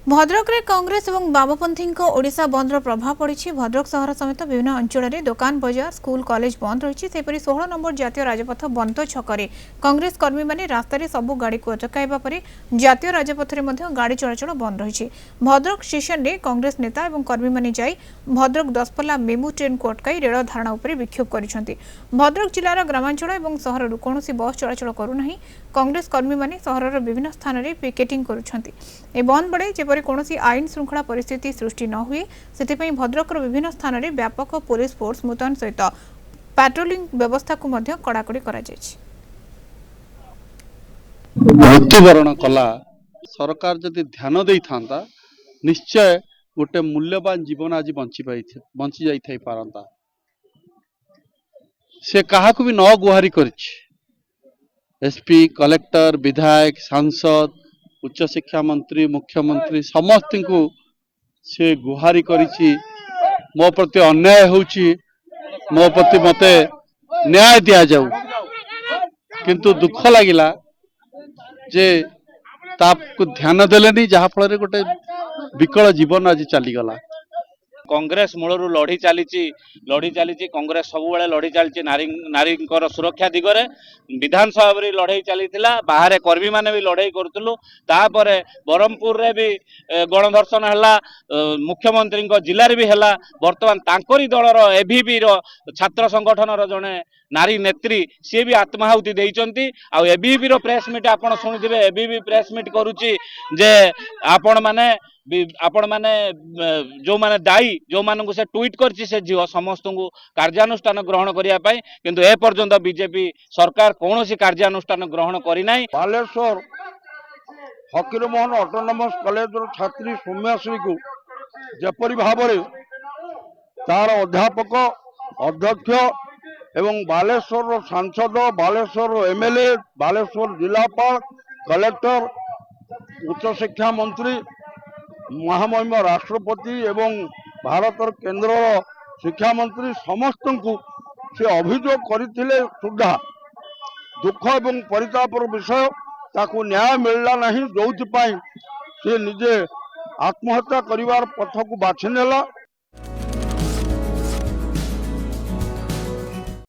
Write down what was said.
भद्रक रे कांग्रेस और वामपंथी ओडिशा बंद प्रभाव पड़ी। भद्रक सहर समेत विभिन्न अंचल में दुकान बजार स्कूल कॉलेज बंद रही। 16 नंबर जातीय राजपथ बंद छकरे कांग्रेस कर्मी मैंने रास्तार सबू गाड़ी को अटकाइबा परे जातीय राजपथ में गाड़ी चलाचल बंद रही। भद्रक स्टेशन में कांग्रेस नेता और कर्मी मैंने जाई भद्रक दसपल्ला मेमू ट्रेन को अटकाई रेल धारणा उपर विक्षोभ कर भद्रक जिलार ग्रामांचल और सहर कौन बस चलाचल करूना। कांग्रेस कर्मी मैंने सहर विभिन्न स्थान में पिकेटिंग कर बंद बड़े जेपरी कौन आईन श्रृंखला परिस्थिति सृष्टि न हुए से भद्रक विभिन्न स्थान में व्यापक पुलिस फोर्स मुतयन सहित पेट्रोलिंग व्यवस्था को कड़ाकड़ी कर मृत्युवरण कला सरकार जदि ध्यान दे था निश्चय गोटे मूल्यवान जीवन आज बंची जाई पारंता। से कहा भी न गुहारी कर एसपी कलेक्टर विधायक सांसद उच्च शिक्षा मंत्री मुख्यमंत्री समस्त को से गुहारी करिछि मो प्रति अन्याय होछि मो प्रति मते न्याय दिया जाऊ। किंतु दुख लगिला जे ताप ध्यान देलेनी जहा फल गोटे विकल जीवन आज चलीगला। कांग्रेस मूलरू लड़ी चली कांग्रेस सब लड़ी चली नारी सुरक्षा दिगरे विधानसभा लड़ाई चली बाहर कर्मी माने भी लड़ाई करूँ। तापर ब्रह्मपुर रे भी गणधर्षण है मुख्यमंत्री जिले भी है। बर्तमान तांकरी दलर एबीपी छात्र संगठन जड़े नारी नेत्री सी भी आत्माहुति देइचंती। आ एबीपी प्रेस मीट आप शुणुवे एबीपी प्रेस मीट करुच्ची जे आपण माने जो माने दायी जो मानू से ट्वीट करछि से झील समस्त को कार्यानुष्ठान ग्रहण करने किंतु ए पर्यंत बीजेपी सरकार कौन सी कार्यानुष्ठान ग्रहण करना। बालेश्वर फकीर मोहन ऑटोनोमस कॉलेज छात्री सौम्याश्री को जपरी भाव तार अध्यापक अध्यक्ष एवं बालेश्वर सांसद बालेश्वर एमएलए बालेश्वर जिलापाल कलेक्टर उच्च शिक्षा मंत्री महामहिम राष्ट्रपति एवं भारत केंद्र शिक्षा मंत्री समस्त को से अभियोग करथिले सुधा दुख एवं परितापर विषय ताकू न्याय मिलला नहीं जो से निजे आत्महत्या करिवार पथ को बाछि नेला।